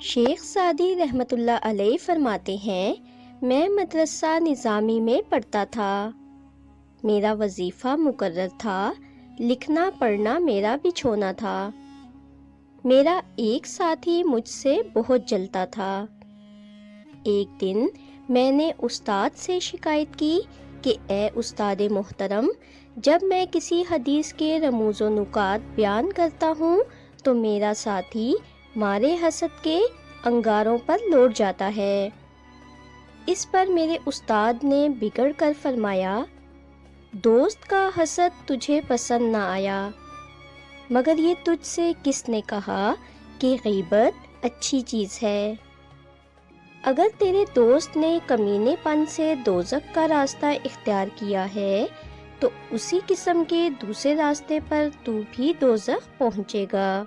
شیخ Saadi رحمۃ اللہ علیہ فرماتے ہیں، میں مدرسہ نظامی میں پڑھتا تھا، میرا وظیفہ مقرر تھا، لکھنا پڑھنا میرا بچھونا تھا۔ میرا ایک ساتھی مجھ سے بہت جلتا تھا۔ ایک دن میں نے استاد سے شکایت کی کہ اے استاد محترم، جب میں کسی حدیث کے رموز و نکات بیان کرتا ہوں تو میرا ساتھی مارے حسد کے انگاروں پر لوٹ جاتا ہے۔ اس پر میرے استاد نے بگڑ کر فرمایا، دوست کا حسد تجھے پسند نہ آیا، مگر یہ تجھ سے کس نے کہا کہ غیبت اچھی چیز ہے؟ اگر تیرے دوست نے کمینے پن سے دوزخ کا راستہ اختیار کیا ہے تو اسی قسم کے دوسرے راستے پر تو بھی دوزخ پہنچے گا۔